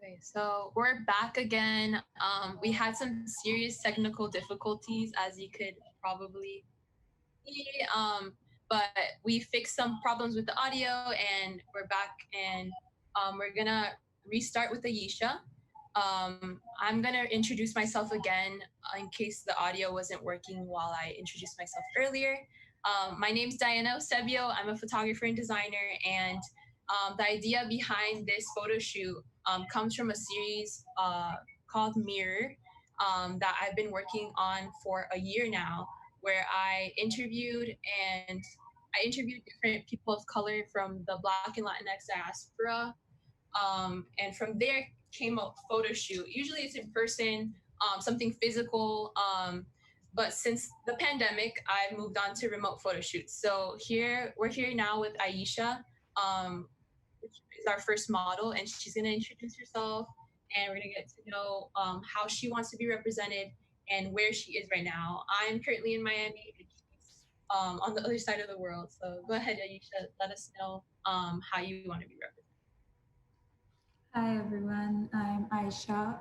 Okay, so we're back again. We had some serious technical difficulties, as you could probably see, but we fixed some problems with the audio, and we're back. And we're gonna restart with Ayesha. I'm gonna introduce myself again in case the audio wasn't working while I introduced myself earlier. My name's Diana Eusebio. I'm a photographer and designer, and the idea behind this photo shoot comes from a series called Mirror that I've been working on for a year now, where I interviewed different people of color from the Black and Latinx diaspora, and from there came a photo shoot. Usually it's in person, something physical. But since the pandemic, I've moved on to remote photo shoots. So we're here now with Aisha, which is our first model, and she's going to introduce herself, and we're going to get to know how she wants to be represented and where she is right now. I'm currently in Miami, and she's on the other side of the world. So go ahead, Aisha, let us know how you want to be represented. Hi everyone, I'm Aisha.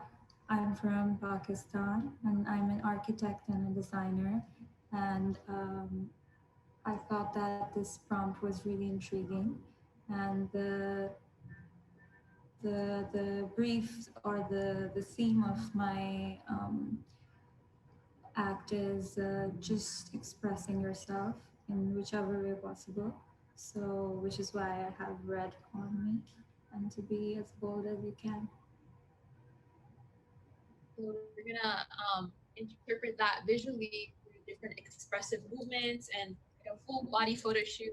I'm from Pakistan and I'm an architect and a designer. And I thought that this prompt was really intriguing. And the brief or the theme of my act is just expressing yourself in whichever way possible. So, which is why I have red on me and to be as bold as you can. So we're gonna interpret that visually through different expressive movements and like a full body photo shoot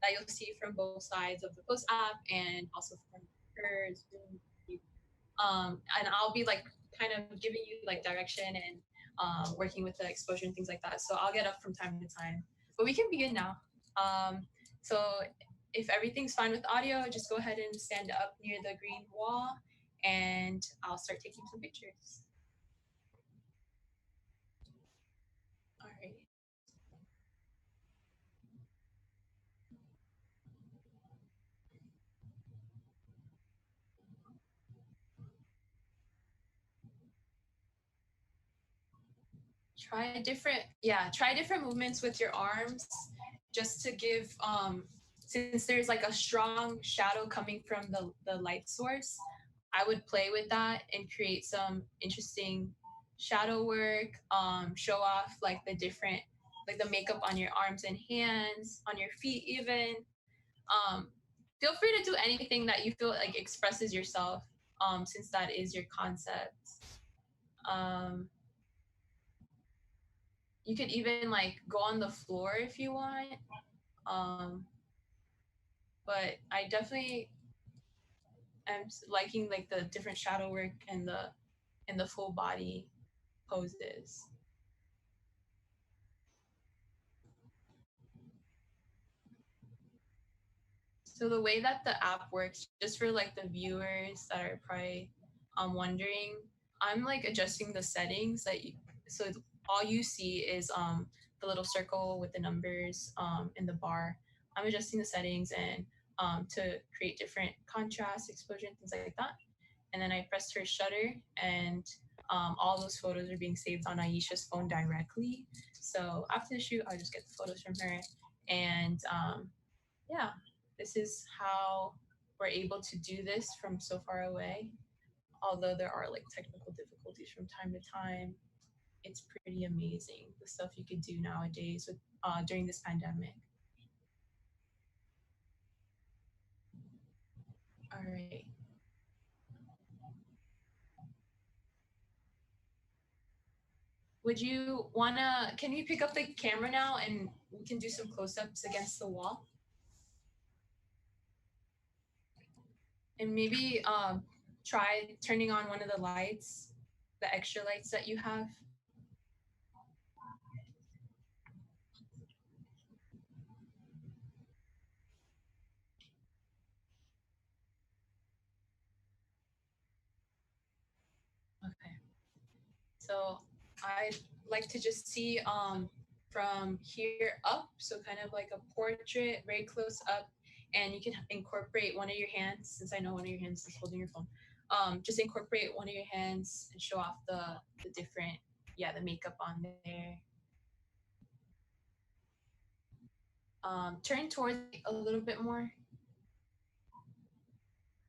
that you'll see from both sides of the Post app and also from her Zoom. And I'll be like kind of giving you like direction and working with the exposure and things like that. So I'll get up from time to time. But we can begin now. So if everything's fine with audio, just go ahead and stand up near the green wall and I'll start taking some pictures. All right. Try different movements with your arms just to give since there's like a strong shadow coming from the light source. I would play with that and create some interesting shadow work, show off like the different like the makeup on your arms and hands, on your feet even. um, Feel free to do anything that you feel like expresses yourself, since that is your concept. um, you could even like go on the floor if you want. um, but I definitely am liking like the different shadow work and the full body poses. So the way that the app works, just for like the viewers that are probably wondering, I'm like adjusting the settings so all you see is the little circle with the numbers in the bar. I'm adjusting the settings and to create different contrast, exposure, and things like that. And then I pressed her shutter, and all those photos are being saved on Aisha's phone directly. So after the shoot, I'll just get the photos from her, and yeah, this is how we're able to do this from so far away. Although there are like technical difficulties from time to time, it's pretty amazing the stuff you could do nowadays with during this pandemic. All right. Would you wanna? Can we pick up the camera now and we can do some close-ups against the wall? And maybe try turning on one of the lights, the extra lights that you have. Okay. So I'd like to just see from here up, so kind of like a portrait, very close up, and you can incorporate one of your hands, since I know one of your hands is holding your phone. just incorporate one of your hands and show off the different, yeah, the makeup on there. Turn towards a little bit more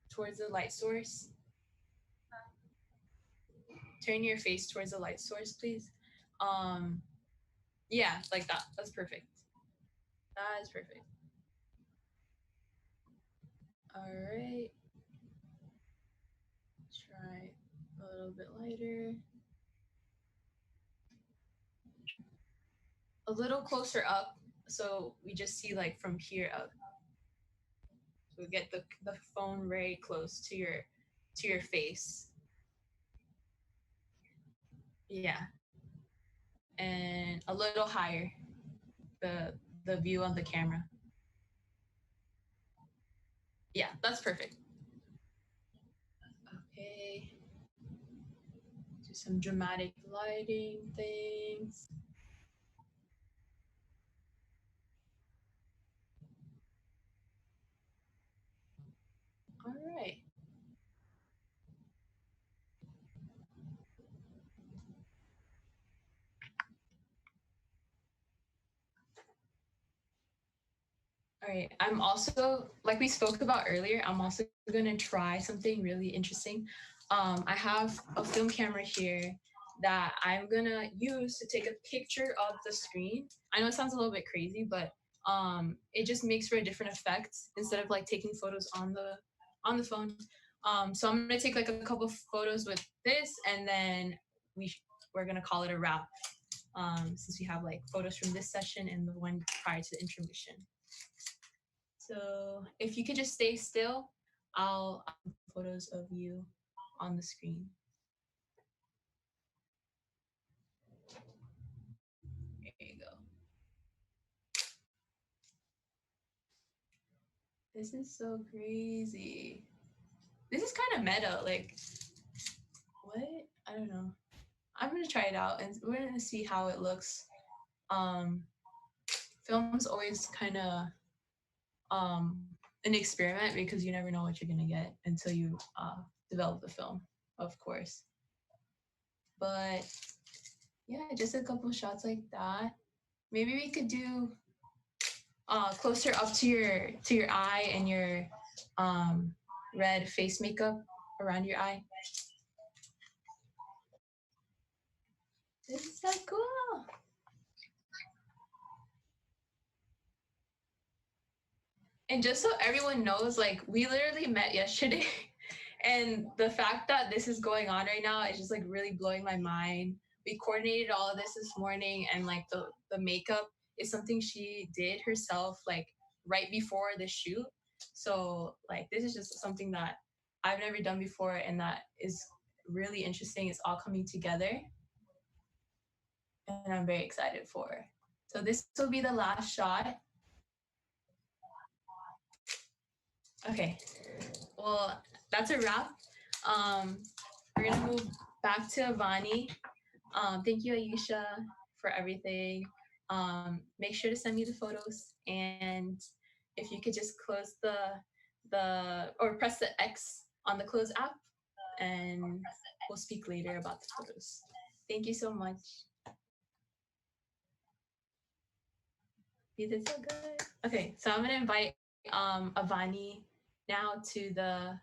towards the light source. Turn your face towards the light source, please. Um, yeah, like that. That's perfect. That is perfect. All right. Try a little bit lighter. A little closer up, so we just see like from here up. So we get the phone very close to your face. Yeah, and a little higher the view on the camera. Yeah, that's perfect. Okay, do some dramatic lighting things. All right. All right. I'm also, like we spoke about earlier, I'm also going to try something really interesting. I have a film camera here that I'm going to use to take a picture of the screen. I know it sounds a little bit crazy, but it just makes for a different effect instead of like taking photos on the phone. So I'm going to take like a couple photos with this, and then we're going to call it a wrap, since we have like photos from this session and the one prior to the intermission. So if you could just stay still, I'll photos of you on the screen. There you go. This is so crazy. This is kind of meta. Like, what? I don't know. I'm gonna try it out, and we're gonna see how it looks. Um, Film's always kind of an experiment because you never know what you're gonna get until you develop the film, of course. But yeah, just a couple shots like that. Maybe we could do closer up to your eye and your um, red face makeup around your eye. This is so cool. And just so everyone knows, like we literally met yesterday, and the fact that this is going on right now is just like really blowing my mind. We coordinated all of this morning, and like the makeup is something she did herself, like right before the shoot. So like this is just something that I've never done before, and that is really interesting. It's all coming together, and I'm very excited for. So this will be the last shot. Okay, well, that's a wrap. We're gonna move back to Avani. Thank you, Ayesha, for everything. Make sure to send me the photos, and if you could just close the or press the X on the close app, and we'll speak later about the photos. Thank you so much. You did so good. Okay, so I'm gonna invite Avani now to the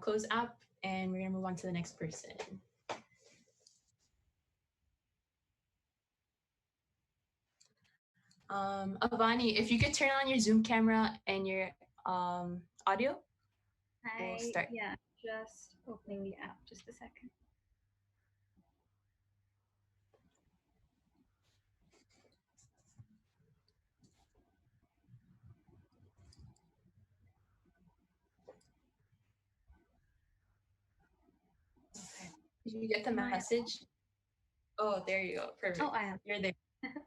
close app, and we're gonna move on to the next person. Avani, if you could turn on your Zoom camera and your audio, we'll start. Yeah, just opening the app. Just a second. Did you get the message? Oh, there you go. Perfect. Oh, I am. You're there.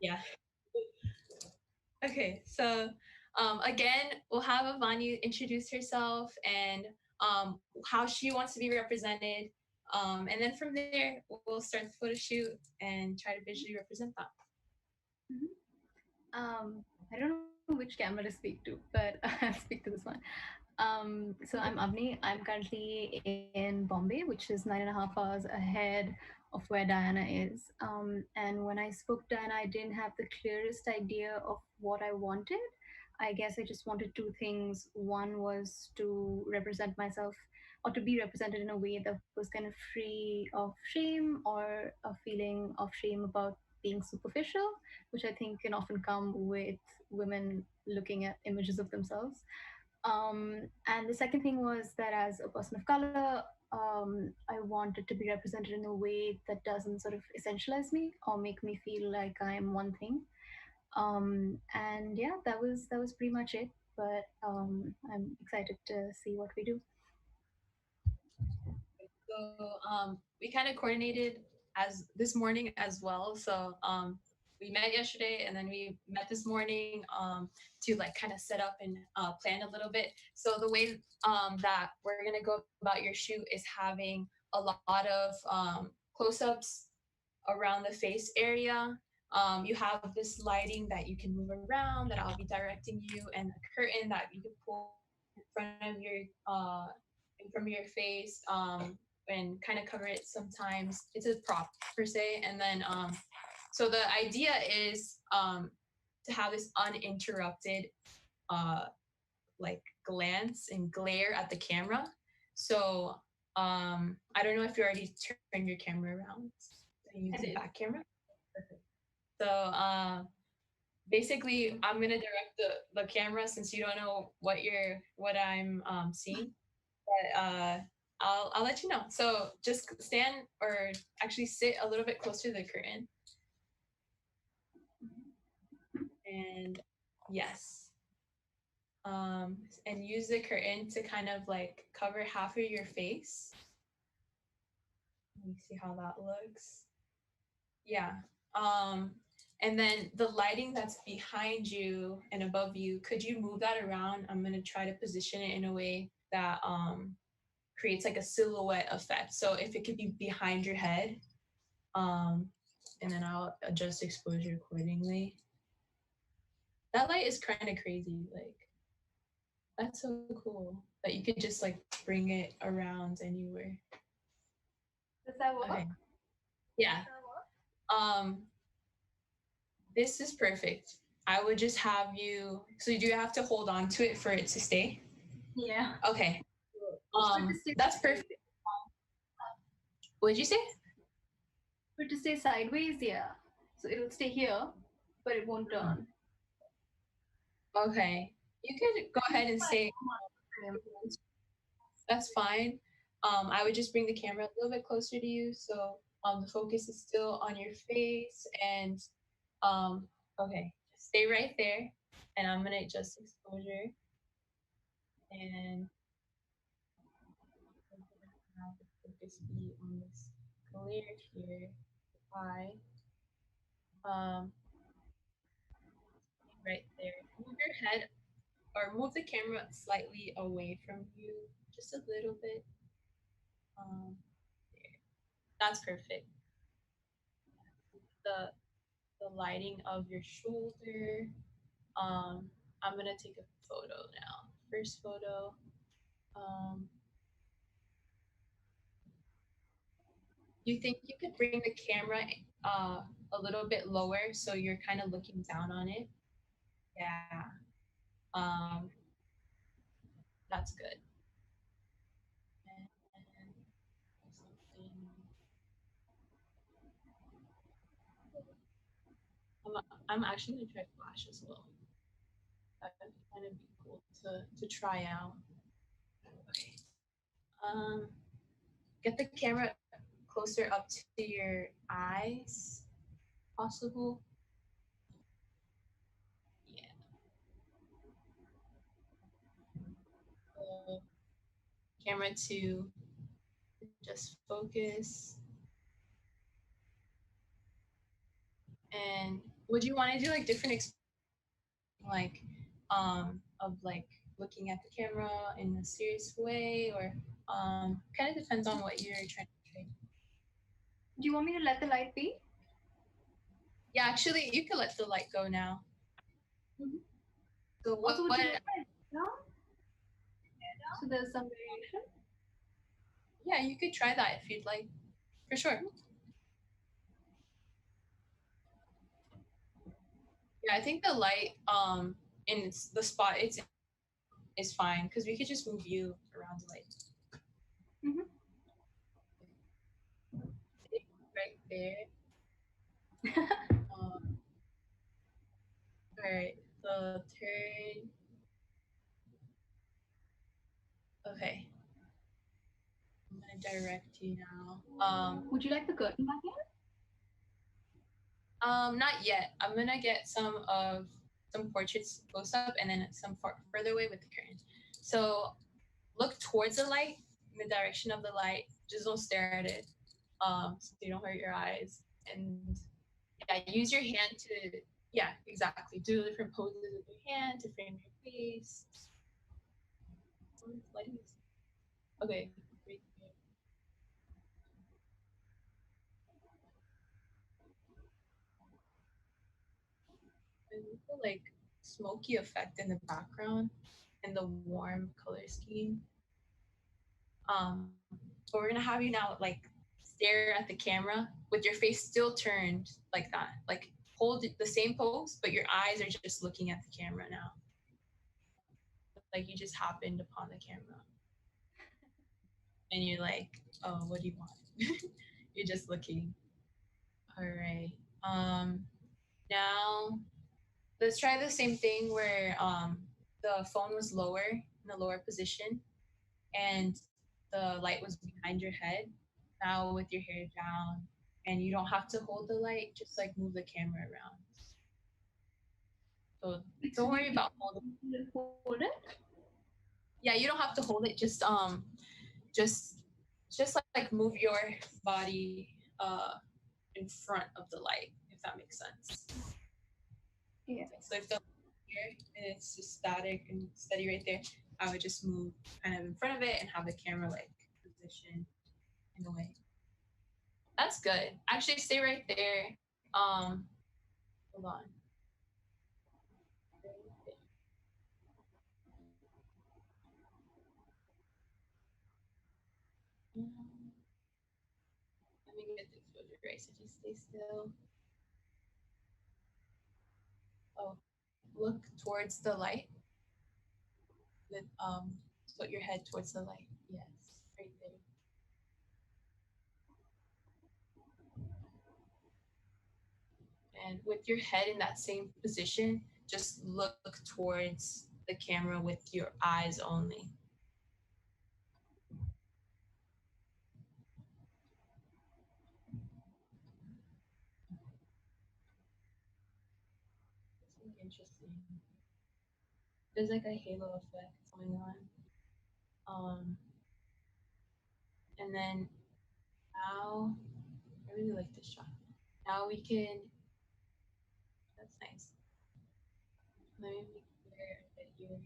Yeah. Okay, so again, we'll have Avani introduce herself and how she wants to be represented. And then from there, we'll start the photo shoot and try to visually represent that. Mm-hmm. I don't know which camera to speak to, but I'll speak to this one. So I'm Avni. I'm currently in Bombay, which is 9.5 hours ahead of where Diana is. And when I spoke to Diana, I didn't have the clearest idea of what I wanted. I guess I just wanted two things. One was to represent myself or to be represented in a way that was kind of free of shame or a feeling of shame about being superficial, which I think can often come with women looking at images of themselves. And the second thing was that as a person of color, I wanted to be represented in a way that doesn't sort of essentialize me or make me feel like I'm one thing. And yeah, that was pretty much it. But I'm excited to see what we do. So we kind of coordinated as this morning as well. So we met yesterday and then we met this morning to like kind of set up and plan a little bit. So the way that we're gonna go about your shoot is having a lot of close-ups around the face area. You have this lighting that you can move around that I'll be directing you, and a curtain that you can pull in front of your face and kind of cover it sometimes. It's a prop per se, and then so the idea is to have this uninterrupted uh, like glance and glare at the camera. So I don't know if you already turned your camera around and use the I back did. camera. Perfect. So basically, I'm gonna direct the camera since you don't know what I'm seeing, but I'll let you know. So just stand or actually sit a little bit closer to the curtain, and yes, and use the curtain to kind of like cover half of your face. Let me see how that looks. Yeah. Um, and then the lighting that's behind you and above you, could you move that around? I'm gonna try to position it in a way that creates like a silhouette effect. So if it could be behind your head, um, and then I'll adjust exposure accordingly. That light is kind of crazy. Like that's so cool that you could just like bring it around anywhere. Does that Okay. work? Yeah. Um, this is perfect. I would just have you. So you do have to hold on to it for it to stay. Yeah. Okay. For it to stay That's perfect. sideways. What did you say? For it to stay sideways, yeah. So it'll stay here, but it won't turn. Okay. You could go ahead and say that's fine. I would just bring the camera a little bit closer to you so the focus is still on your face and okay, just stay right there and I'm gonna adjust exposure and I'm gonna have the focus be on this glare here. Eye. Um, right there. Move your head or move the camera slightly away from you, just a little bit. There. That's perfect. The the lighting of your shoulder. Um, I'm gonna take a photo now. First photo. Um, you think you could bring the camera a little bit lower so you're kind of looking down on it? Yeah. Um, that's good. And something. I'm actually gonna try flash as well. That would kind of be cool to try out. Okay. Get the camera closer up to your eyes, possible. Yeah. The camera to just focus. And would you want to do like different like of like looking at the camera in a serious way or kind of depends on what you're trying to trade. Do you want me to let the light be? Yeah, actually you could let the light go now. Mm-hmm. So Also, what would you like my down? So there's some variation. Yeah, you could try that if you'd like, for sure. Yeah, I think the light in the spot it's in is fine because we could just move you around the light. Mm-hmm. Right there. Um, all right, so turn. Okay, I'm gonna direct you now. Would you like the curtain back in? Not yet. I'm gonna get some portraits close up and then some further away with the curtain. So look towards the light in the direction of the light. Just don't stare at it. So you don't hurt your eyes. And yeah, use your hand to yeah, exactly. Do different poses with your hand to frame your face. Okay, right there. And with the like smoky effect in the background and the warm color scheme. But we're gonna have you now like stare at the camera with your face still turned like that. Like hold the same pose, but your eyes are just looking at the camera now. Like you just happened upon the camera. And you're like, oh, what do you want? You're just looking. All right. Now let's try the same thing where the phone was lower in the lower position and the light was behind your head. Now with your hair down, and you don't have to hold the light, just like move the camera around. So Like, so don't worry about holding. hold it. Yeah, you don't have to hold it. Just just like move your body in front of the light, if that makes sense. Yeah. So if the here and it's just static and steady right there, I would just move kind of in front of it and have the camera like positioned in a way. That's good. Actually, stay right there. Hold on. Let me get the exposure right. So just stay still. Oh, look towards the light. With put your head towards the light. Yes, right there. And with your head in that same position, just look towards the camera with your eyes only. It's interesting. There's like a halo effect going on. And then now, I really like this shot. Now we can, that's nice. Let me make sure that you're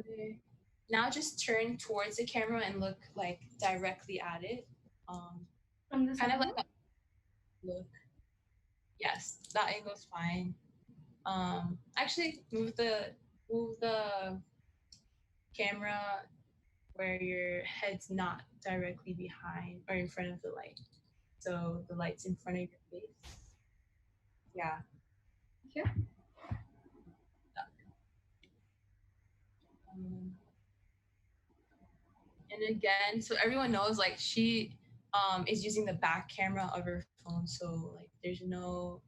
clear. Now just turn towards the camera and look like directly at it. From this Kind of like angle. a look. Yes, that angle's fine. Actually, move the camera where your head's not directly behind or in front of the light. So the light's in front of your face. Yeah. Here. Um, and again, so everyone knows like she is using the back camera of her phone. So like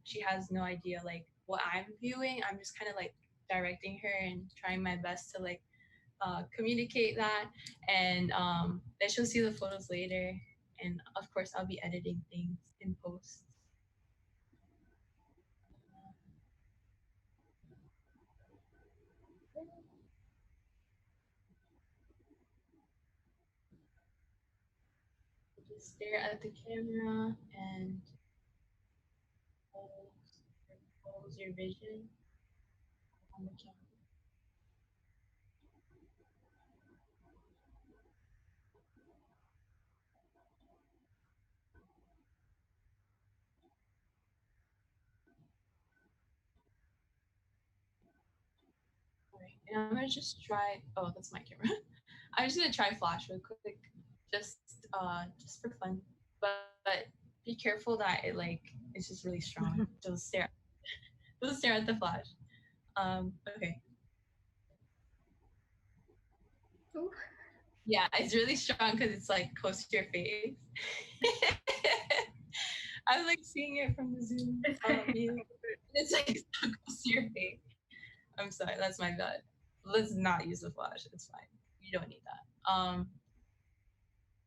she has no idea like what I'm viewing. I'm just kind of like directing her and trying my best to like communicate that. And then she'll see the photos later. And of course, I'll be editing things in post. Just stare at the camera and close your vision on the camera. And I'm gonna just try. Oh, that's my camera. I'm just gonna try flash real quick, just for fun. But be careful that it like it's just really strong. Don't stare at the flash. Okay. Oh. Yeah, it's really strong because it's like close to your face. I was like seeing it from the Zoom view. It's like so close to your face. I'm sorry, that's my bad. Let's not use the flash. It's fine. You don't need that.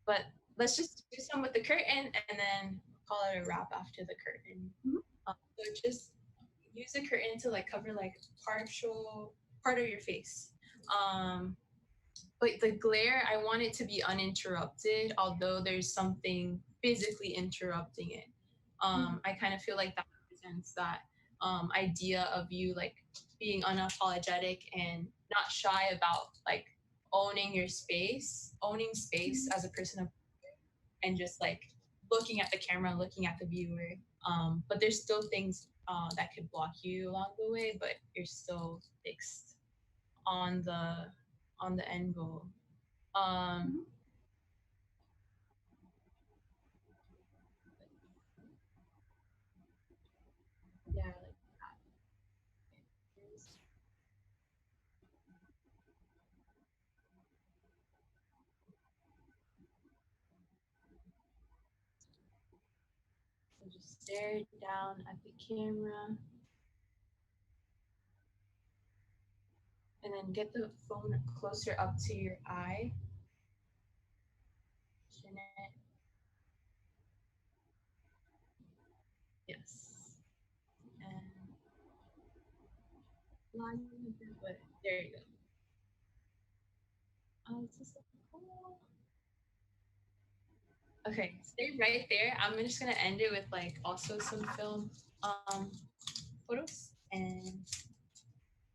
But let's just do some with the curtain and then call it a wrap after the curtain. So just use the curtain to like cover like partial part of your face. But the glare, I want it to be uninterrupted, although there's something physically interrupting it. I kind of feel like that represents that idea of you like being unapologetic and not shy about like owning space as a person of and just like looking at the camera, looking at the viewer. But there's still things that could block you along the way, but you're still fixed on the end goal. Um, yeah, like there's- so just stare down at the camera and then get the phone closer up to your eye. Chin it. Yes. And line a bit, but there you go. It's just like, cool. Okay, stay right there. I'm just gonna end it with like also some film photos and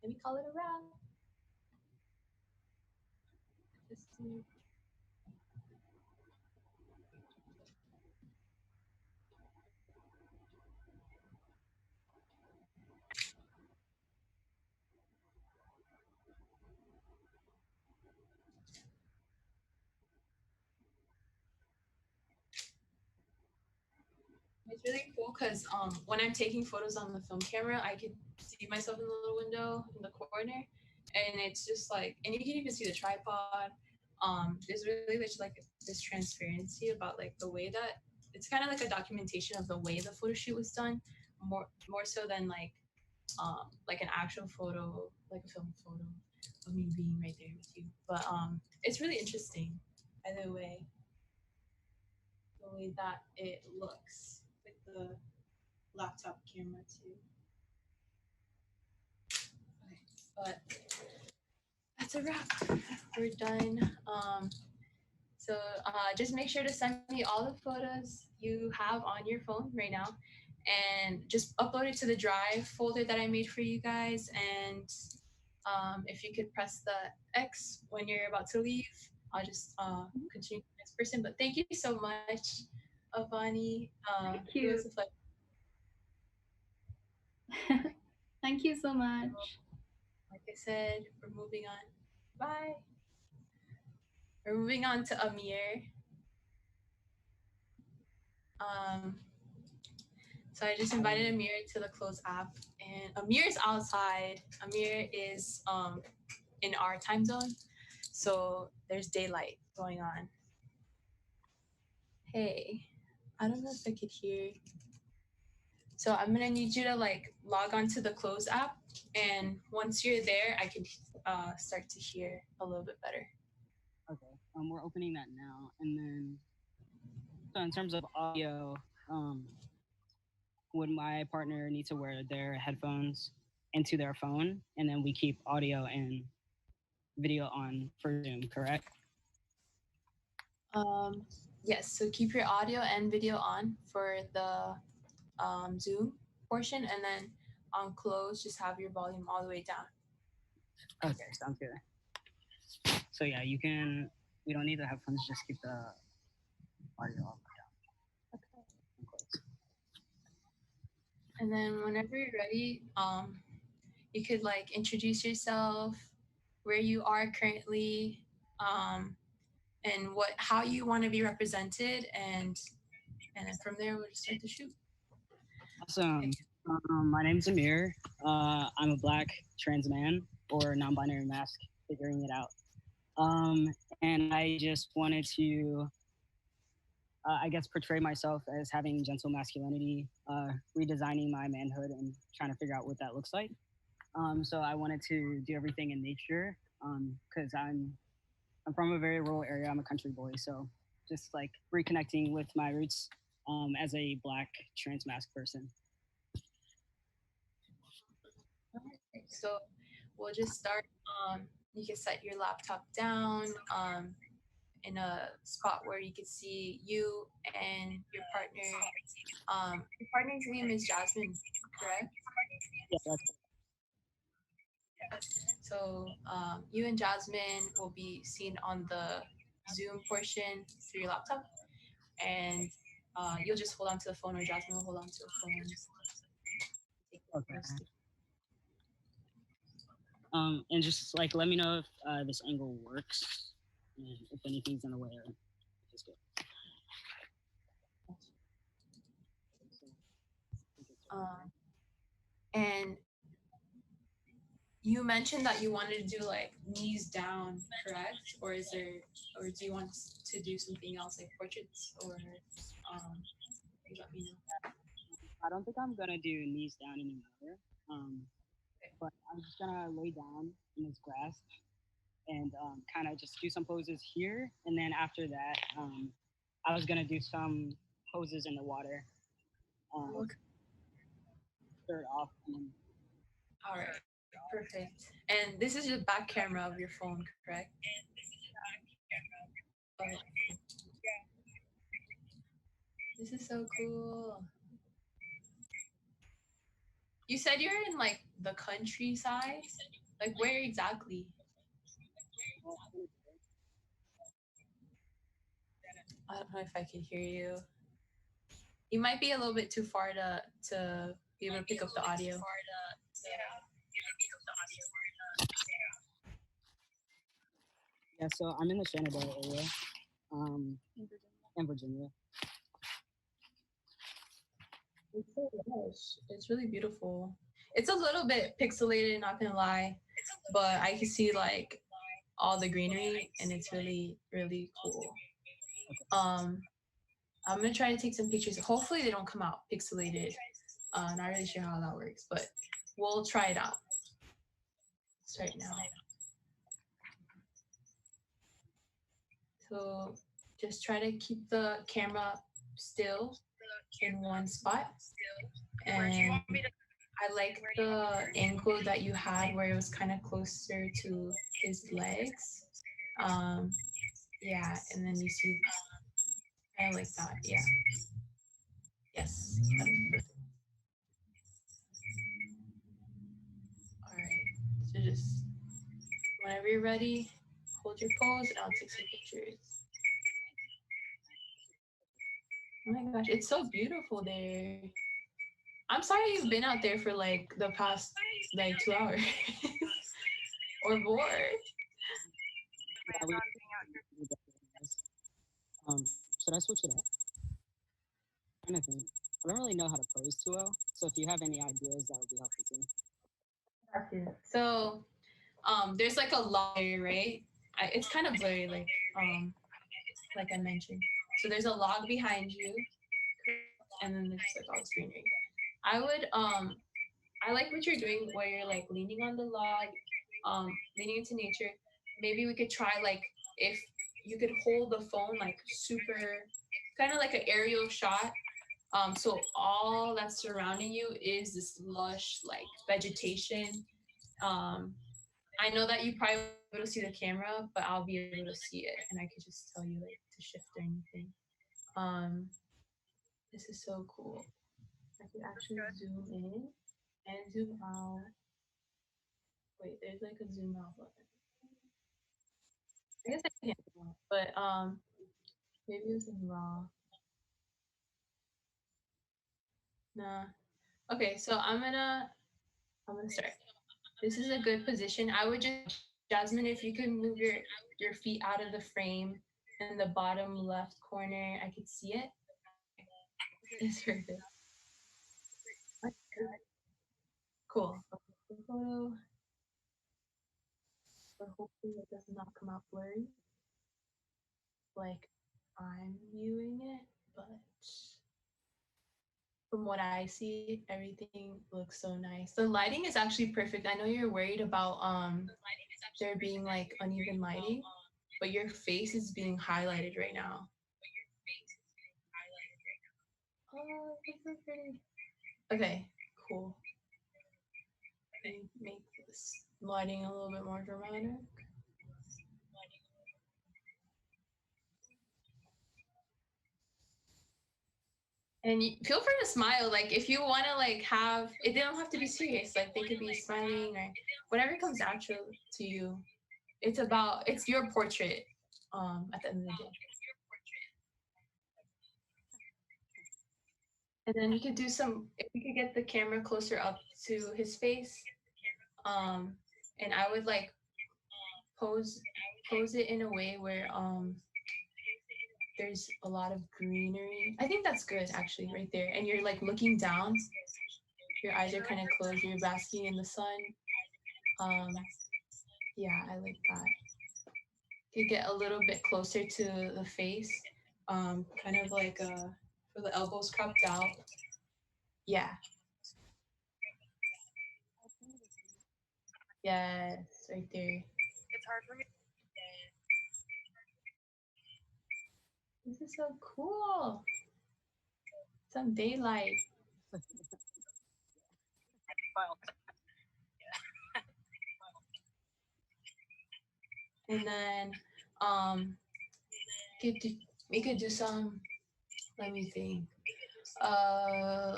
let me call it a wrap. Just to It's really cool because when I'm taking photos on the film camera, I could see myself in the little window in the corner, and it's just like, and you can even see the tripod. There's really like this transparency about like the way that it's kind of like a documentation of the way the photo shoot was done, more so than like an actual photo, like a film photo of me being right there with you. But it's really interesting either way, the way that it looks with the laptop camera too. Okay, but that's a wrap. We're done. So just make sure to send me all the photos you have on your phone right now, and just upload it to the Drive folder that I made for you guys. And if you could press the X when you're about to leave, I'll just continue with the next person. But thank you so much, Avani. Thank It was you. a pleasure. Thank you so much. Like I said, we're moving on. Bye. We're moving on to Amir. Um, so I just invited Amir to the close app, and Amir's outside. Amir is in our time zone, so there's daylight going on. Hey, I don't know if I could hear. So I'm gonna need you to like log on to the close app, and once you're there, I can start to hear a little bit better. Okay. We're opening that now, and then so in terms of audio, um, would my partner need to wear their headphones into their phone, and then we keep audio and video on for Zoom, correct? Yes. So keep your audio and video on for the Zoom portion, and then on close, just have your volume all the way down. Okay, sounds good. So yeah, you can. We don't need the headphones. Just keep the audio off. Okay. And then whenever you're ready, you could like introduce yourself, where you are currently, and how you want to be represented, and then from there we'll just start to shoot. Awesome. My name's Amir. I'm a black trans man or non-binary mask, figuring it out. And I just wanted to, I guess, portray myself as having gentle masculinity, redesigning my manhood and trying to figure out what that looks like. So I wanted to do everything in nature because I'm from a very rural area. I'm a country boy, so just like reconnecting with my roots as a black trans mask person. So we'll just start. You can set your laptop down in a spot where you can see you and your partner. Your partner's name is Jasmine, correct? Yeah, that's So you and Jasmine will be seen on the Zoom portion through your laptop, and you'll just hold on to the phone, or Jasmine will hold on to the phone. Take the okay. first. And just like let me know if this angle works, and if anything's in the way. Or just go. And you mentioned that you wanted to do like knees down, correct? Or do you want to do something else like portraits, or you let me know. I don't think I'm gonna do knees down anymore. But I'm just gonna lay down in this grass and kind of just do some poses here, and then after that, I was gonna do some poses in the water. Okay. Start off. And All right, perfect. And this is the back camera of your phone, correct? Okay. This is so cool. You said you're in like the countryside? Like where exactly? I don't know if I can hear you. You might be a little bit too far to be able to pick up the audio. yeah, so I'm in the Shenandoah area, in Virginia. It's so lush. It's really beautiful. It's a little bit pixelated, not gonna lie, but I can see like all the greenery, and it's really really cool. Um, I'm gonna try to take some pictures. Hopefully they don't come out pixelated. Not really sure how that works, but we'll try it out. Start now. So just try to keep the camera still in one spot. And I like the angle that you had where it was kind of closer to his legs. Um, yeah, and then you see, I like that. Yeah. Yes. That is perfect. All right. So just whenever you're ready, hold your pose, and I'll take some pictures. Oh my gosh, it's so beautiful there. I'm sorry you've been out there for like the past like 2 hours or more. Yeah, should I switch it up? I'm trying to think. I don't really know how to pose too well, so if you have any ideas, that would be helpful too. So there's like a log there, right? It's kind of blurry, like I mentioned. So there's a log behind you, and then there's like all this greenery. I would I like what you're doing where you're like leaning on the log, leaning into nature. Maybe we could try like if you could hold the phone like super, kind of like an aerial shot. So all that's surrounding you is this lush like vegetation. I know that you probably won't be able to see the camera, but I'll be able to see it, and I could just tell you like to shift or anything. Um, this is so cool. I could actually zoom in and zoom out. Wait, there's like a zoom out button. I guess I can't zoom out, but maybe it's in raw. Nah. Okay, so I'm gonna start. This is a good position. I would just Jasmine, if you could move your feet out of the frame in the bottom left corner, I could see it. Okay, it's perfect. Okay, cool. Okay, photo, but hopefully it does not come out blurry, like I'm viewing it. But from what I see, everything looks so nice. The lighting is actually perfect. I know you're worried about there being like uneven lighting, but your face is being highlighted right now. Oh, that's so pretty. Okay, cool. Make this lighting a little bit more dramatic. And feel free to smile. Like if you want to like have it, they don't have to be serious. Like they could be smiling or whatever comes natural to you. It's your portrait. At the end of the day, and then you could do some. If you could get the camera closer up to his face, um, and I would like pose pose it in a way where there's a lot of greenery. I think that's good actually right there. And you're like looking down. Your eyes are kind of closed. You're basking in the sun. Um, yeah, I like that. You get a little bit closer to the face. Kind of like for the elbows cropped out. Yeah. Yes, right there. This is so cool. Some daylight. And then could do, we could do some. Let me think. Uh,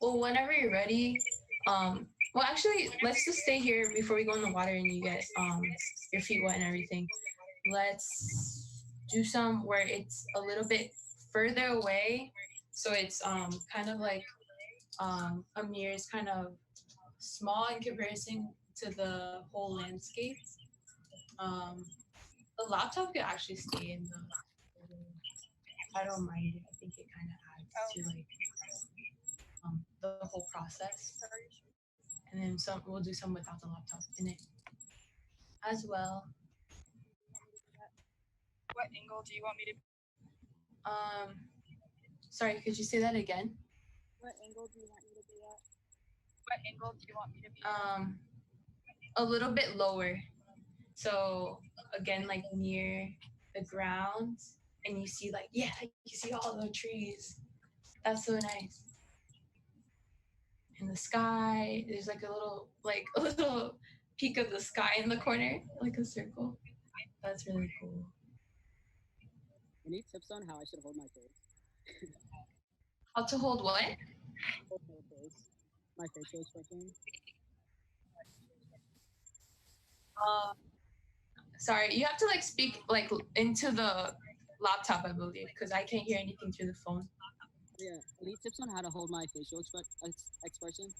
well, whenever you're ready. Well, actually, let's just stay here before we go in the water and you get your feet wet and everything. Let's do some where it's a little bit further away, so it's kind of like Amir is kind of small in comparison to the whole landscape. Um, the laptop could actually stay in the. I don't mind it. I think it kind of adds to like the whole process. And then some we'll do some without the laptop in it as well. Um, sorry, could you say that again? Um, a little bit lower. So again, like near the ground, and you see like yeah, you see all the trees. That's so nice. In the sky, there's like a little a little peak of the sky in the corner, like a circle. That's really cool. Any tips on how I should hold my face? How to hold what? Hold my face. My facial expression. Uh, sorry, you have to like speak like into the laptop, I believe, because I can't hear anything through the phone. Yeah. Any tips on how to hold my facial expression?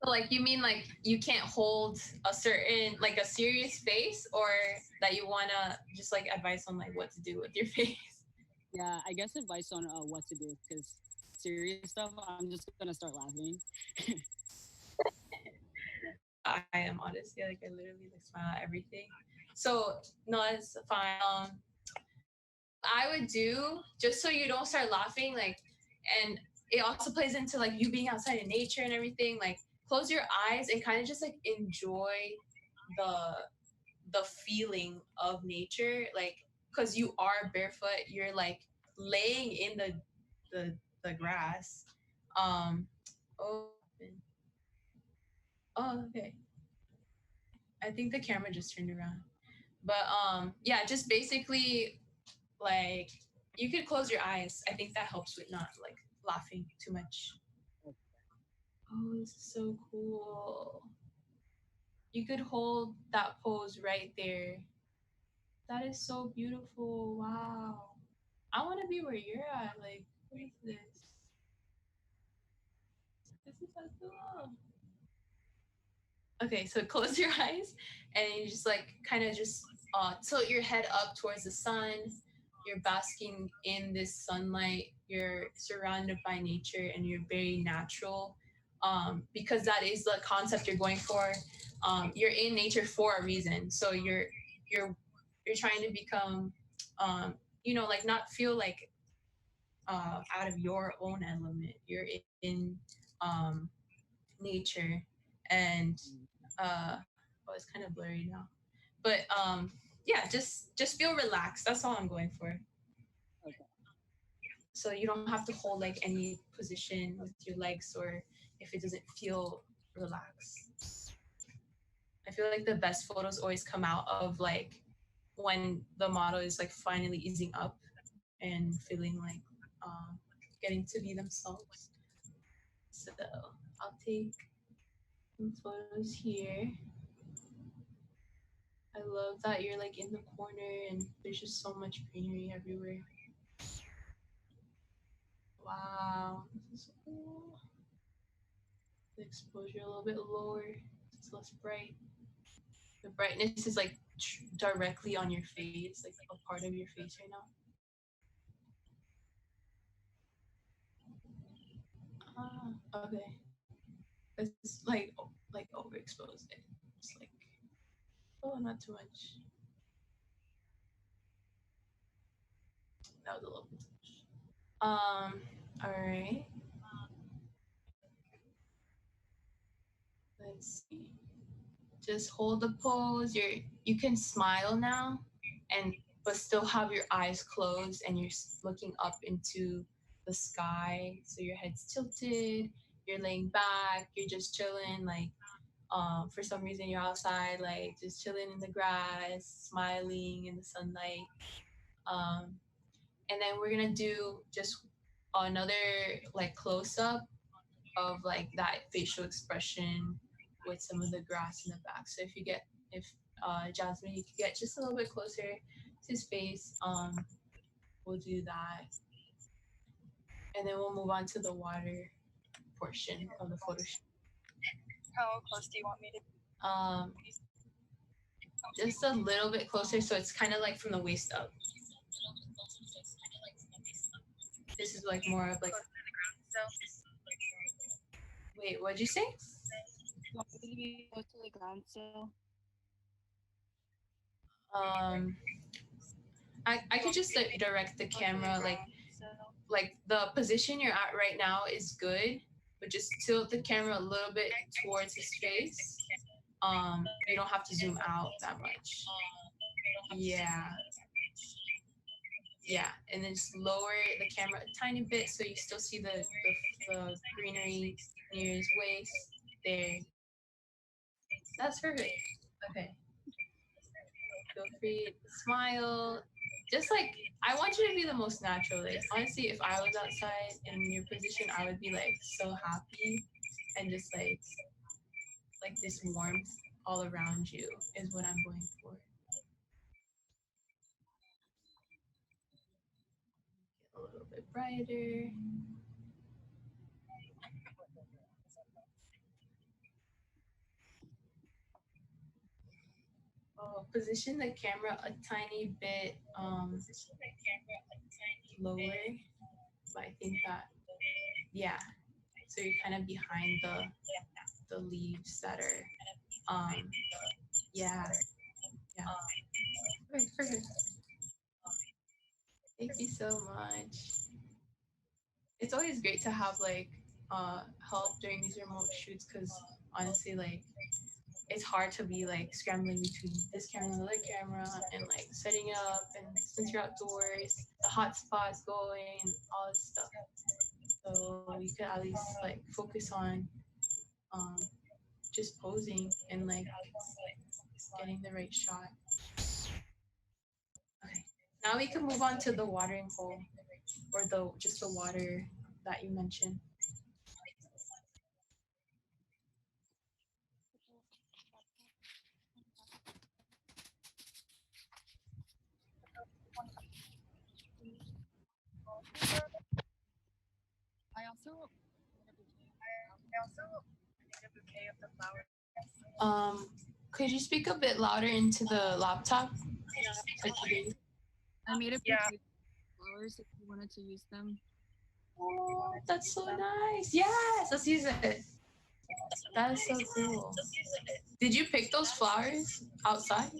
So, like you mean like you can't hold a certain like a serious face, or that you wanna just like advice on like what to do with your face? Yeah, I guess advice on what to do because serious stuff, I'm just gonna start laughing. I am honestly like I literally like smile at everything. So no, it's fine. I would do just so you don't start laughing, like, and it also plays into like you being outside in nature and everything. Like, close your eyes and kind of just like enjoy the the feeling of nature, like, because you are barefoot, you're like laying in the grass. Um, oh, oh, okay. I think the camera just turned around. But yeah, just basically like you could close your eyes. I think that helps with not like laughing too much. Oh, this is so cool. You could hold that pose right there. That is so beautiful. Wow. I want to be where you're at. Like, what is this? This is so cool. Okay, so close your eyes and you just like kind of just tilt your head up towards the sun. You're basking in this sunlight. You're surrounded by nature and you're very natural, because that is the concept you're going for. You're in nature for a reason. So you're you're trying to become, like not feel like out of your own element. You're in um, nature, and oh, it's kind of blurry now. But yeah, just feel relaxed. That's all I'm going for. Okay. So you don't have to hold like any position with your legs, or if it doesn't feel relaxed. I feel like the best photos always come out of like when the model is like finally easing up and feeling like getting to be themselves. So I'll take some photos here. I love that you're like in the corner and there's just so much greenery everywhere. Wow, this is so cool. The exposure a little bit lower, it's less bright. The brightness is like directly on your face, like a part of your face right now. Okay. It's like overexposed it. It's like, oh, not too much. That was a little bit too much. All right. Let's see. Just hold the pose. You can smile now, and but still have your eyes closed, and you're looking up into the sky. So your head's tilted. You're laying back. You're just chilling. Like for some reason you're outside, like just chilling in the grass, smiling in the sunlight. Um, and then we're gonna do just another like close up of like that facial expression with some of the grass in the back. So if Jasmine, you could get just a little bit closer to his face, we'll do that, and then we'll move on to the water portion of the photo shoot. How close do you want me to? Just a little bit closer, so it's kind of like from the waist up. This is like more of like. Close to the ground still? Wait, what'd you say? You want me to be close to the ground still? Um, I could just like, direct the Close to the camera ground still? like the position you're at right now is good, but just tilt the camera a little bit towards his face. You don't have to zoom out that much. Yeah, yeah, and then just lower the camera a tiny bit so you still see the greenery near his waist. There, that's perfect. Okay, feel free to smile. Just like I want you to be the most natural. Like honestly, if I was outside in your position, I would be like so happy and just like this warmth all around you is what I'm going for. Get a little bit brighter. Oh, position the camera a tiny bit lower, but I think that yeah. So you're kind of behind the leaves that are yeah, yeah. Perfect, perfect. Thank you so much. It's always great to have like help during these remote shoots because honestly like it's hard to be like scrambling between this camera and the other camera and like setting it up, and since you're outdoors the hot spots going and all this stuff, so you could at least like focus on um, just posing and like getting the right shot. Okay, now we can move on to the watering hole, or the just the water that you mentioned. I also need a bouquet of the flowers. Could you speak a bit louder into the laptop? I made a few Yeah. flowers if you wanted to use them. Oh, that's so nice. Yes, let's use it. That is so cool. Did you pick those flowers outside?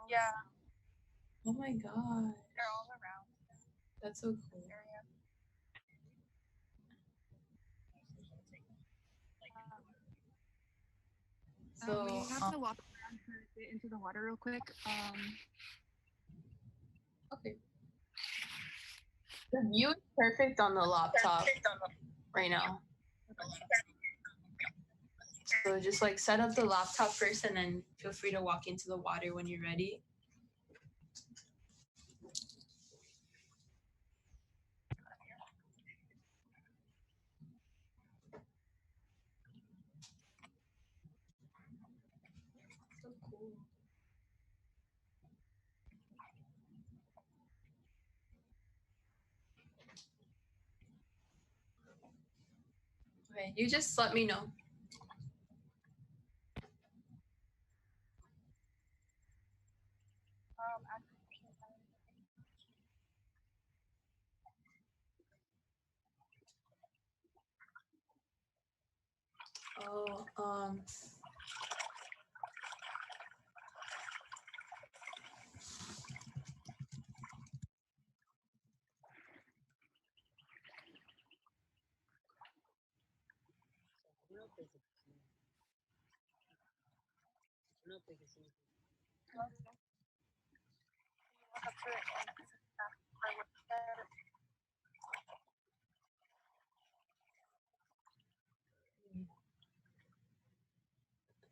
Yeah, Oh my god, they're all around that's so cool. the area. So, we have to walk around for a bit into the water real quick. okay. The view is perfect on the laptop right now. So just like set up the laptop first and then feel free to walk into the water when you're ready. So cool. Okay, you just let me know. Oh,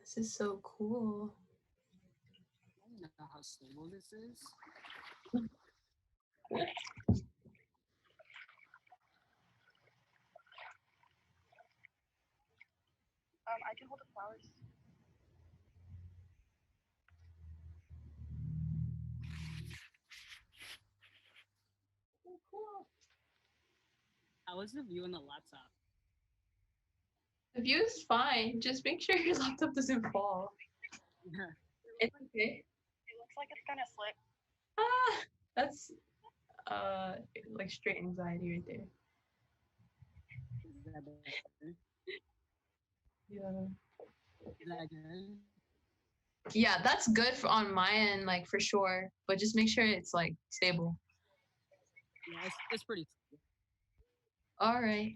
this is so cool. I don't know how stable this is. I can hold the flowers. How was the view on the laptop? The view is fine. Just make sure your laptop doesn't fall. It's okay. It looks like it's gonna slip. Ah, that's like straight anxiety right there. Is that better? Yeah. Is that good? Yeah, that's good for, on my end, like for sure. But just make sure it's like stable. Yeah, it's pretty stable. All right.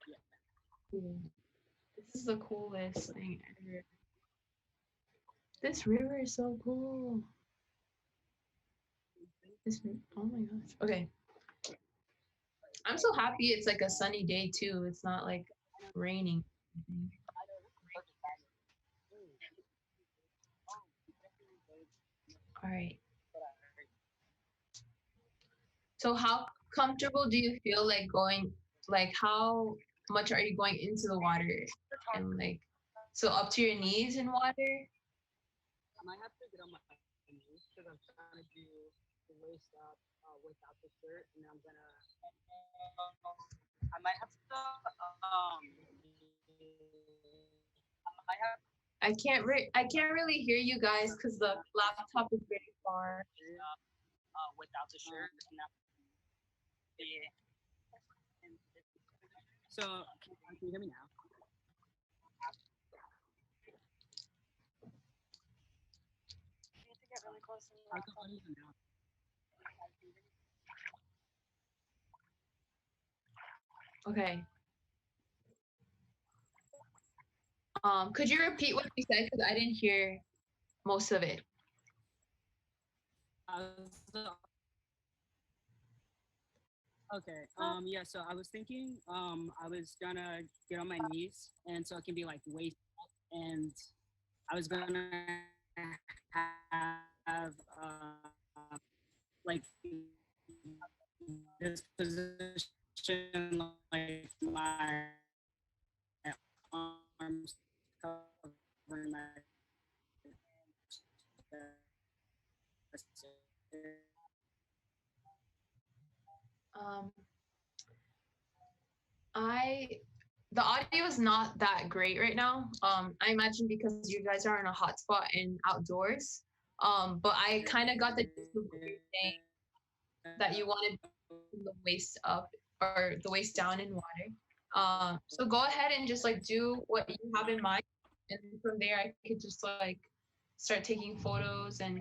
Yeah. Cool. This is the coolest thing ever. This river is so cool. Oh my gosh. Okay. I'm so happy it's like a sunny day too. It's not like raining. All right. So how comfortable do you feel like going, like how much are you going into the water and like, so up to your knees in water? I might have to get on my knees because I'm trying to do the waist up without the shirt, and I'm gonna. I might have to. I might have I can't really hear you guys because the laptop is very far. without the shirt, and that. Yeah. So can you hear me now? You need to get really close to the How laptop. come it is now? Okay. Could you repeat what you said because I didn't hear most of it. Okay. Yeah. So I was thinking. I was gonna get on my knees, and so it can be like waist, and I was gonna have like this position, like my arms covering my chest. I the audio is not that great right now. I imagine because you guys are in a hotspot and outdoors. But I kind of got the gist of what you're saying, that you wanted from the waist up or the waist down in water. So go ahead and just like do what you have in mind, and then from there I could just like start taking photos and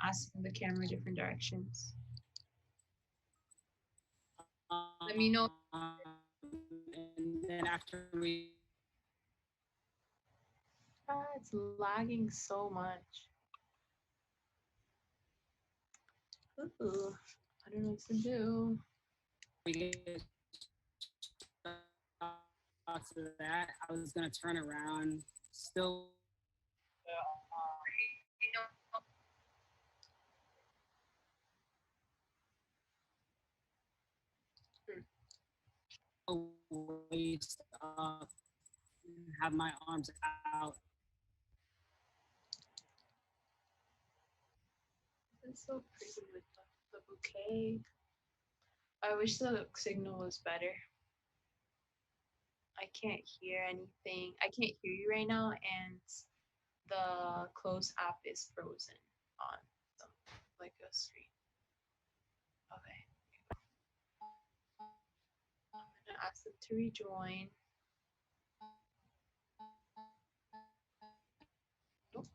asking the camera different directions. Let me know. And then after we It's lagging so much. Ooh, I don't know what to do. get shots of that, I was gonna turn around, still waist up, have my arms out. It's so pretty with the bouquet. I wish the signal was better. I can't hear anything. I can't hear you right now, and the close app is frozen on some like a screen. Okay, I'm gonna ask them to rejoin. Nope.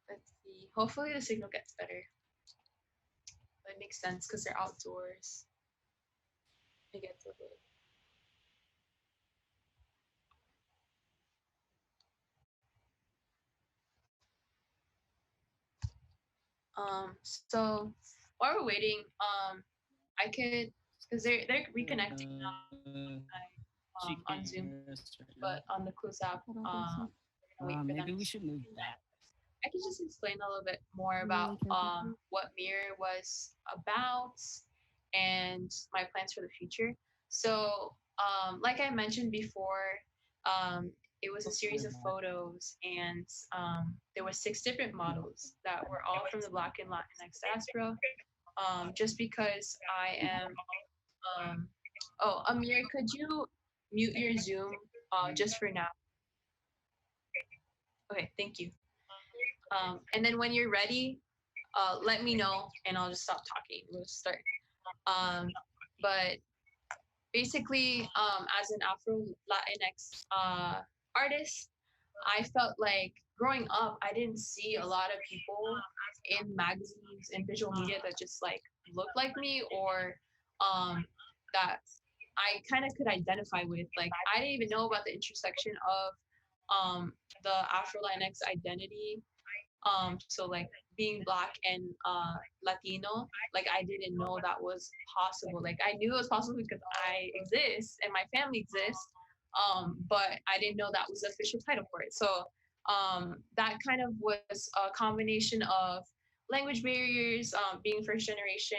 Let's see. Hopefully the signal gets better. That makes sense because they're outdoors. It gets a bit. So while we're waiting, I could because they're reconnecting now on Zoom, but on the close app, I don't think so. we're gonna wait for them Maybe we to. should move that. I can just explain a little bit more Be about really careful. what Mirror was about and my plans for the future. So, like I mentioned before, um, it was a series of photos, and there were 6 different models that were all from the Black and Latinx diaspora. Just because I am, um, oh, Amir, could you mute your Zoom just for now? Okay, thank you. And then when you're ready, let me know and I'll just stop talking. We'll start. Um, but basically, as an Afro Latinx artist, I felt like growing up, I didn't see a lot of people in magazines and visual media that just like looked like me or that I kind of could identify with. Like, I didn't even know about the intersection of the Afro Latinx identity, so like being black and Latino, like I didn't know that was possible. Like I knew it was possible because I exist and my family exists, but I didn't know that was the official title for it. So that kind of was a combination of language barriers, being first generation,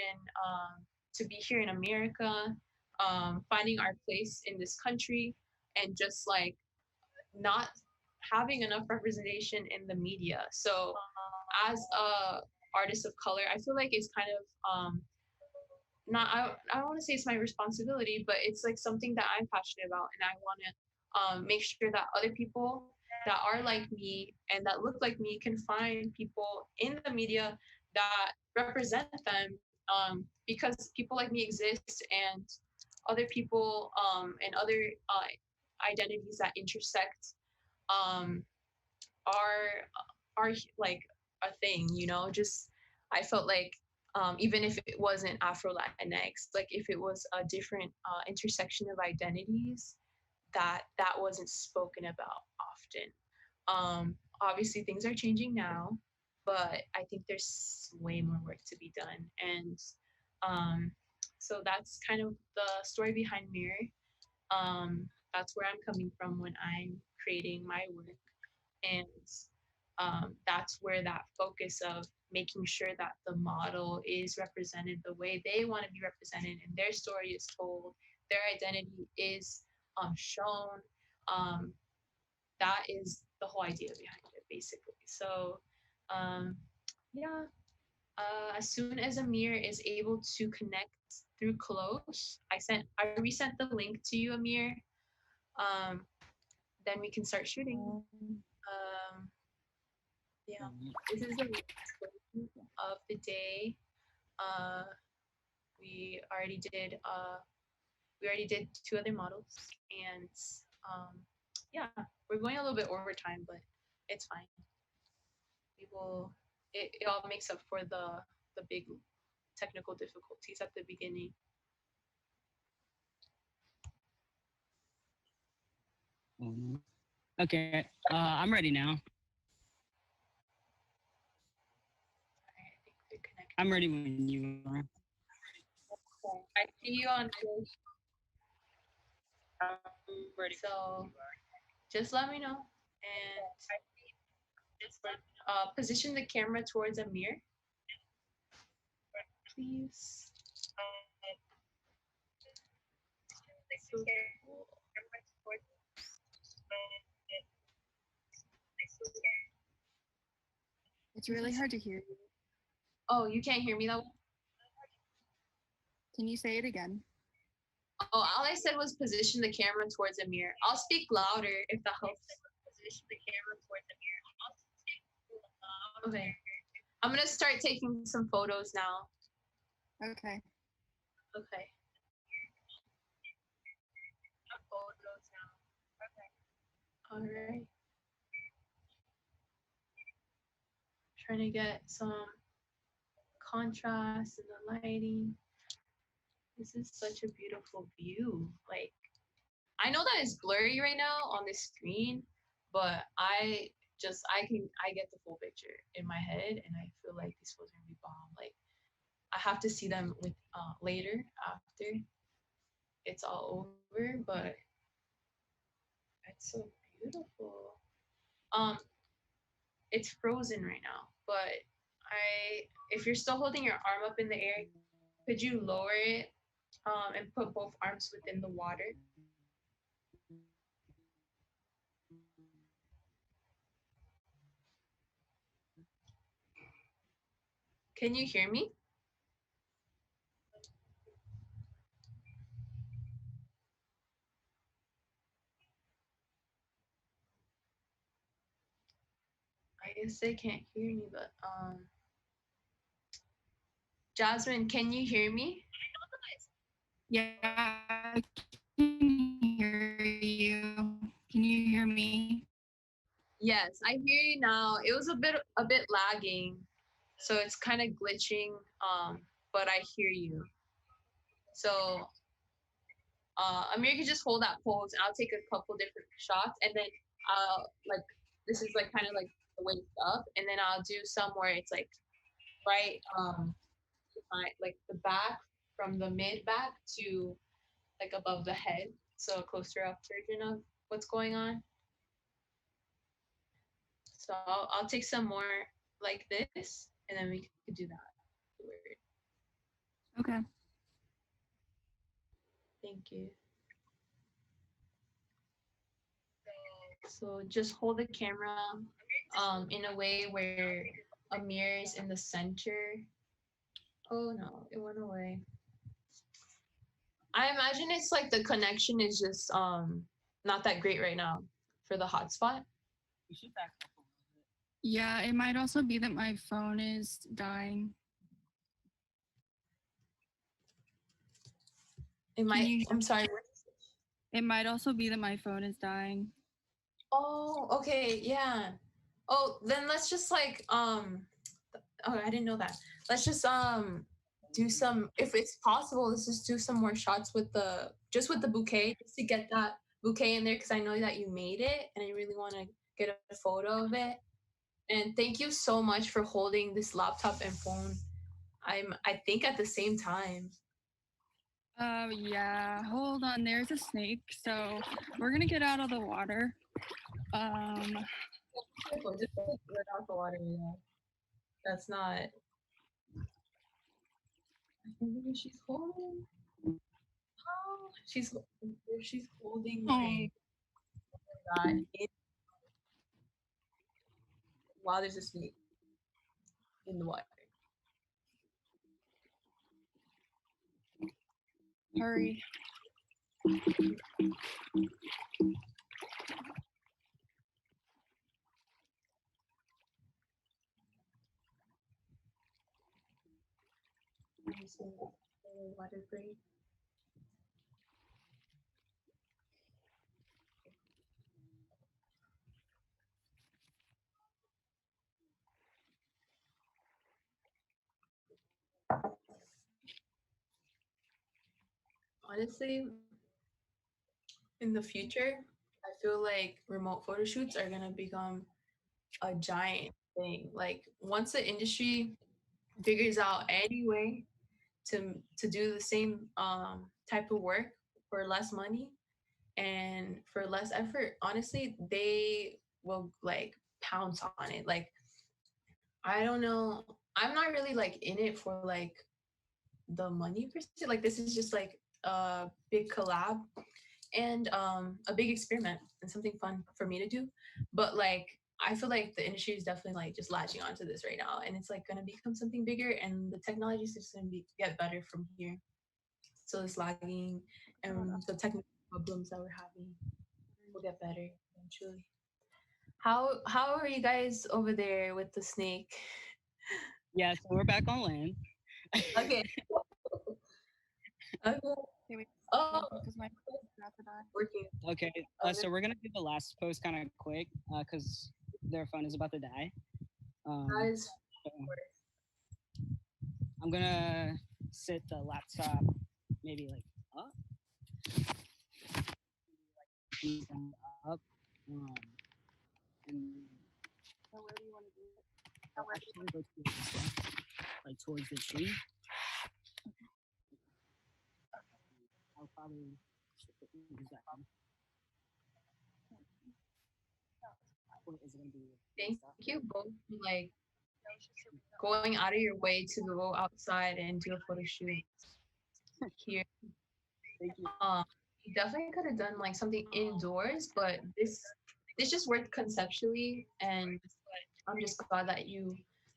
to be here in America, finding our place in this country, and just like not having enough representation in the media. So as a artist of color, I feel like it's kind of not I don't want to say it's my responsibility, but it's like something that I'm passionate about, and I want to make sure that other people that are like me and that look like me can find people in the media that represent them, because people like me exist, and other people and other identities that intersect um, are like a thing, you know. Just I felt like even if it wasn't Afro Latinx, like if it was a different intersection of identities, that wasn't spoken about often. Obviously, things are changing now, but I think there's way more work to be done, and um, so that's kind of the story behind Mirror. That's where I'm coming from when I'm creating my work, and that's where that focus of making sure that the model is represented the way they want to be represented and their story is told, their identity is shown. um, that is the whole idea behind it, basically. So um, yeah, as soon as Amir is able to connect through Close, I resent the link to you, Amir. Then we can start shooting. Yeah, this is the last one of the day. Uh, we already did two other models, and um, yeah, we're going a little bit over time, but it's fine. We will. It all makes up for the big technical difficulties at the beginning. Okay, I'm ready now. I think they're connected. I'm ready when you are. I see you on. I'm ready. So just let me know, and position the camera towards a mirror, please. So cool. It's really hard to hear you. Oh, you can't hear me that well? Can you say it again? Oh, all I said was position the camera towards a mirror. I'll speak louder if that helps. Position the camera towards a mirror. Okay. I'm gonna start taking some photos now. Okay. Okay. Photos now. Okay. All right. Trying to get some contrast in the lighting. This is such a beautiful view. Like, I know that it's blurry right now on this screen, but I get the full picture in my head, and I feel like these photos are gonna be bomb. Like, I have to see them with later after it's all over, but it's so beautiful. Um, it's frozen right now, but if you're still holding your arm up in the air, could you lower it and put both arms within the water? Can you hear me? I guess they can't hear me, but Jasmine, can you hear me? Yeah, I can hear you. Can you hear me? Yes, I hear you now. It was a bit lagging, so it's kind of glitching. But I hear you. So Amir can just hold that pose, and I'll take a couple different shots, and then like this is like kind of like the waist up, and then I'll do some where it's like right behind, like the back from the mid back to like above the head, so a closer up version of what's going on. So I'll take some more like this, and then we could do that. Okay. Thank you. So just hold the camera in a way where a mirror is in the center. Oh no, it went away. I imagine it's like the connection is just not that great right now for the hotspot. You should back up a little bit. Yeah, it might also be that my phone is dying. It might. you- I'm sorry. It might also be that my phone is dying. Oh, okay, yeah. Oh, then let's just like oh, I didn't know that. Let's just do some, if it's possible, let's just do some more shots with the bouquet, just to get that bouquet in there, because I know that you made it and I really want to get a photo of it. And thank you so much for holding this laptop and phone. I think at the same time. Yeah, hold on, there's a snake, so we're gonna get out of the water. Just let out the water, yeah. That's not. I think she's holding. Oh, she's holding my God. Wow, there's a snake in the water. Hurry. Water break. Honestly, in the future, I feel like remote photo shoots are gonna become a giant thing. Like once the industry figures out any way to do the same type of work for less money and for less effort, honestly, they will like pounce on it. Like I don't know, I'm not really like in it for like the money per se. Like this is just like a big collab and a big experiment and something fun for me to do. But like I feel like the industry is definitely like just latching onto this right now, and it's like gonna become something bigger, and the technology is just gonna get better from here. So this lagging and the technical problems that we're having will get better eventually. How are you guys over there with the snake? Yeah, so we're back on land. Okay. Okay. Okay, wait, Oh, because my about to die. working. Okay, so we're gonna do the last post kind of quick because their phone is about to die. Guys, So I'm gonna sit the laptop maybe like up, knees down up, um, and So where do you want to do it? I'll actually go to this way, like towards the tree. I'll probably use that one. Or is it gonna be? thank you both for like No, it's just your going out of your way to go outside and do a photo shoot here. Thank you. You definitely could have done like something indoors, but this just worked conceptually, and I'm just glad that you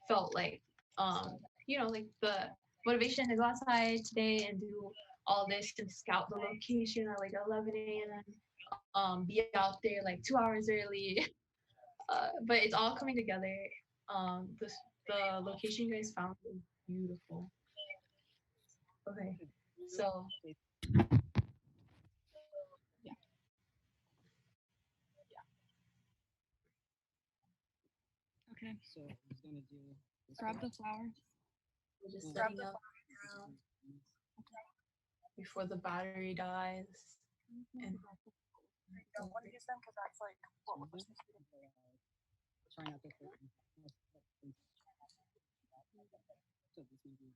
felt like like the motivation to go outside today and do all this and scout the location at like 11 a.m. Be out there like 2 hours early. But it's all coming together. The location you guys found is beautiful. Okay, so Okay, So he's gonna do. grab the flowers. we're just Grab setting up now before the battery dies. And don't want to use them because that's like what we're supposed to do. Try not to hurt him. So this may be.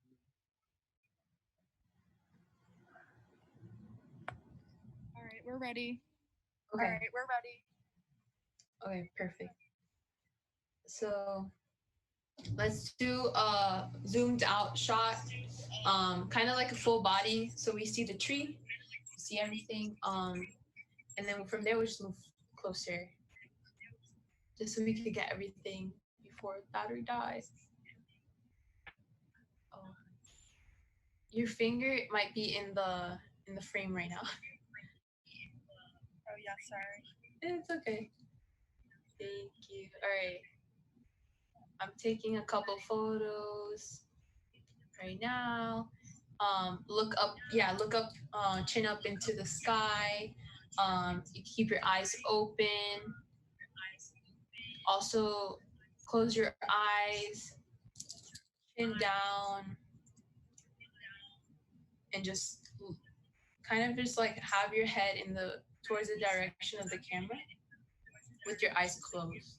All right, we're ready. okay, All right, we're ready. okay, perfect. So let's do a zoomed out shot, kind of like a full body, so we see the tree, see everything, and then from there we just move closer, just so we could get everything before the battery dies. Oh, your finger might be in the frame right now. Oh yeah, sorry. It's okay. Thank you. All right, I'm taking a couple photos right now. Look up, yeah, look up, chin up into the sky. You keep your eyes open. Also, close your eyes, chin down, and just kind of just like have your head in the towards the direction of the camera with your eyes closed.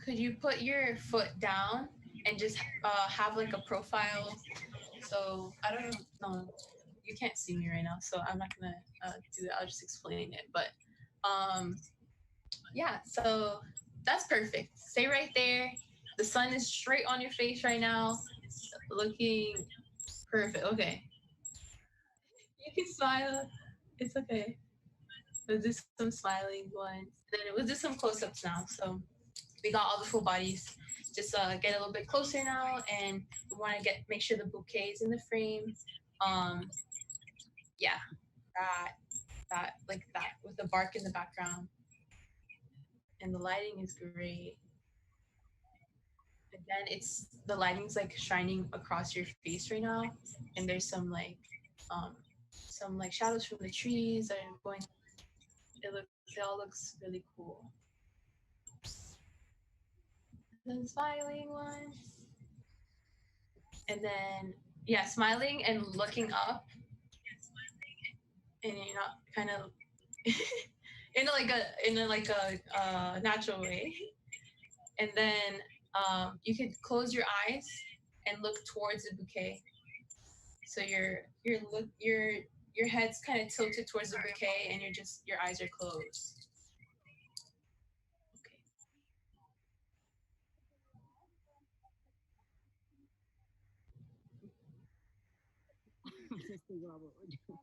Could you put your foot down and just have like a profile? So I don't know. No, you can't see me right now, so I'm not gonna do that. I'll just explain it. But um, yeah, so that's perfect. Stay right there. The sun is straight on your face right now, looking perfect. Okay, you can smile. It's okay. We'll do some smiling ones. Then we'll do some close-ups now. So we got all the full bodies. Just get a little bit closer now, and we want to make sure the bouquet is in the frame. Yeah, that like that with the bark in the background, and the lighting is great. And then it's the lighting's like shining across your face right now, and there's um some like shadows from the trees that are going. It all looks really cool. The smiling ones, and then yeah, smiling and looking up, and you're not kind of in a natural way. And then you could close your eyes and look towards the bouquet. So your head's kind of tilted towards the bouquet, and your eyes are closed. Okay. Just figure out what we're doing.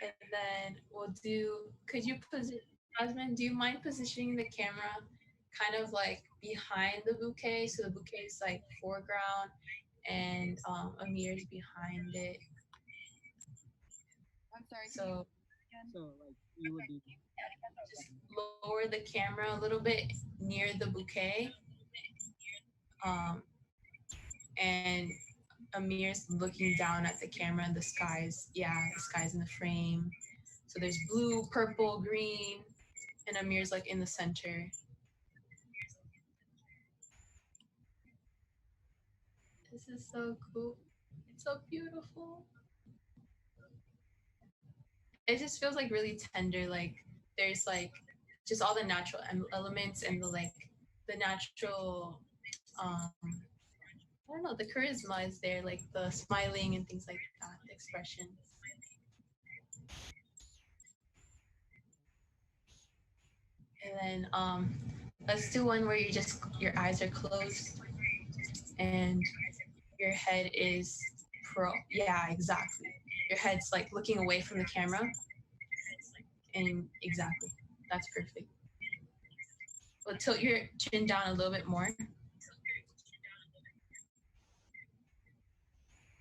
And then we'll do. Could you position, Jasmine? Do you mind positioning the camera kind of like behind the bouquet, so the bouquet is like foreground, and Amir's behind it. I'm sorry. So So like you would be. just lower the camera a little bit near the bouquet, um, and Amir's looking down at the camera, and the sky's in the frame. So there's blue, purple, green, and Amir's like in the center. This is so cool. It's so beautiful. It just feels like really tender. Like there's like just all the natural elements and the natural I don't know, the charisma is there, like the smiling and things like that, the expression. And then let's do one where your eyes are closed and your head is yeah, exactly. Your head's like looking away from the camera, and exactly. That's perfect. Well, tilt your chin down a little bit more.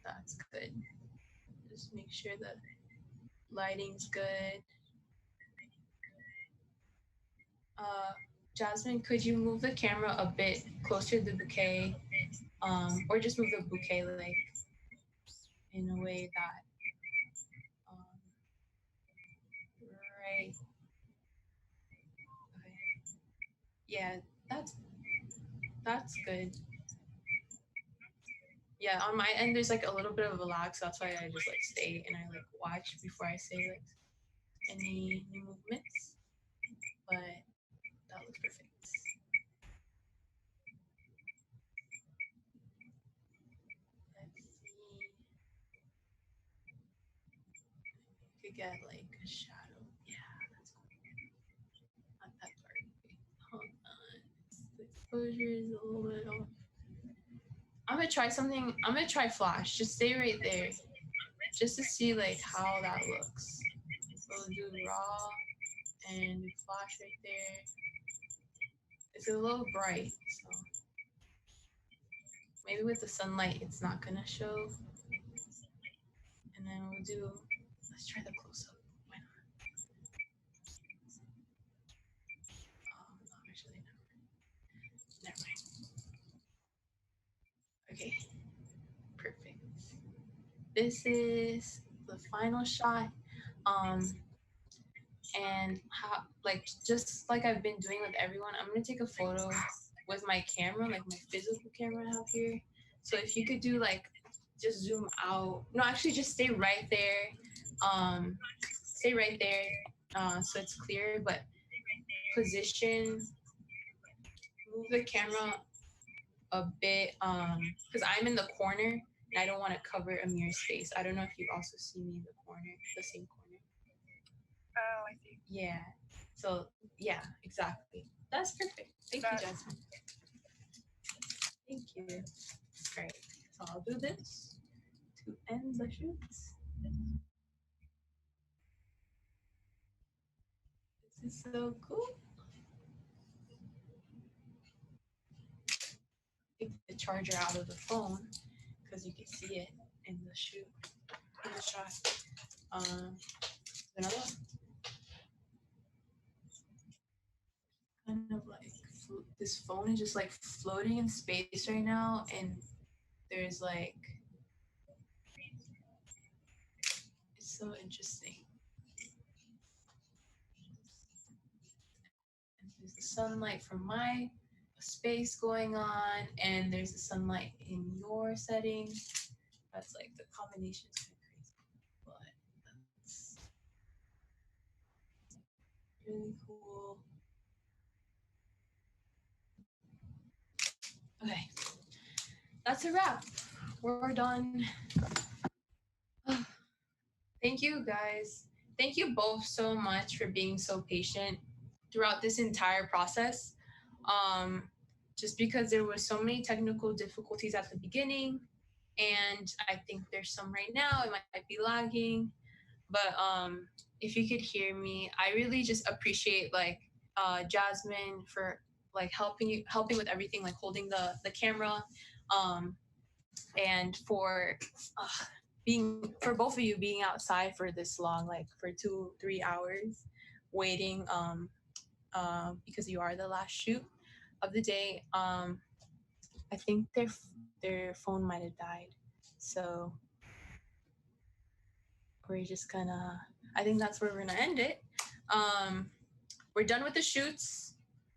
That's good. Just make sure the lighting's good. Uh, Jasmine, could you move the camera a bit closer to the bouquet, or just move the bouquet like in a way that, um, right? Okay. Yeah, that's good. Yeah, on my end, there's like a little bit of a lag, so that's why I just like stay and I like watch before I say like any new movements. But that looks perfect. Let's see. Could get like a shadow. Yeah, that's cool. Not that dark. Wait, hold on. The exposure is a little bit off. I'm gonna try something. I'm gonna try flash. Just stay right there, just to see like how that looks. So we'll do raw and flash right there. It's a little bright, so maybe with the sunlight it's not gonna show. And then we'll do. Let's try the close up. Why not? Actually, never mind. Okay, perfect. This is the final shot. Um, and how like just like I've been doing with everyone, I'm gonna take a photo with my camera, like my physical camera I have here. So if you could do like just zoom out. No, actually just stay right there. Stay right there. So it's clear, but position, move the camera a bit, because I'm in the corner and I don't want to cover Amir's face. I don't know if you also see me in the corner, the same corner. Oh, I see. Yeah. So yeah, exactly. That's perfect. Thank you, Jasmine. Thank you. Great. So I'll do this to end the shoots. It's so cool. Take the charger out of the phone because you can see it in the shoot, in the shot. Another one. Kind of like this phone is just like floating in space right now, and there's like it's so interesting. And there's the sunlight from my space going on, and there's the sunlight in your setting. That's like the combination is kind of crazy, but that's really cool. Okay, that's a wrap. We're done. Thank you guys. Thank you both so much for being so patient throughout this entire process. Um, just because there was so many technical difficulties at the beginning, and I think there's some right now. It might be lagging, but if you could hear me, I really just appreciate like Jasmine for like helping with everything, like holding the camera, um, and for being for both of you being outside for this long, like for 2-3 hours, waiting because you are the last shoot of the day. I think their phone might have died, so we're just gonna. I think that's where we're gonna end it. Um, we're done with the shoots.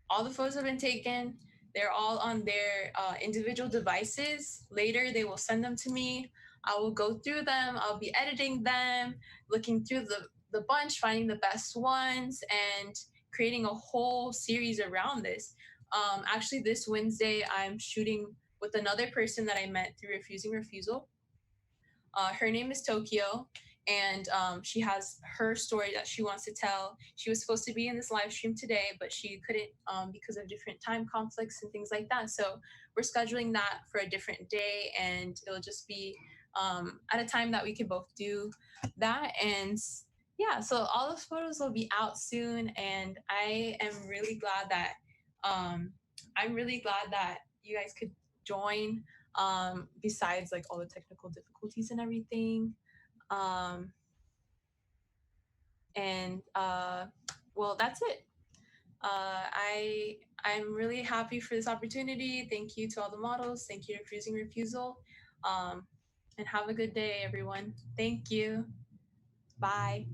All the photos have been taken. They're all on their individual devices. Later, they will send them to me. I will go through them. I'll be editing them, looking through the bunch, finding the best ones, and creating a whole series around this. Actually, this Wednesday, I'm shooting with another person that I met through Refusing Refusal. Her name is Tokyo, and she has her story that she wants to tell. She was supposed to be in this live stream today, but she couldn't because of different time conflicts and things like that. So we're scheduling that for a different day, and it'll just be at a time that we can both do that. And yeah, so all those photos will be out soon, and I am really glad that you guys could join, besides like all the technical difficulties and everything. Um, and well, that's it. I'm really happy for this opportunity. Thank you to all the models. Thank you to Refusing Refusal. Um, and have a good day, everyone. Thank you. Bye.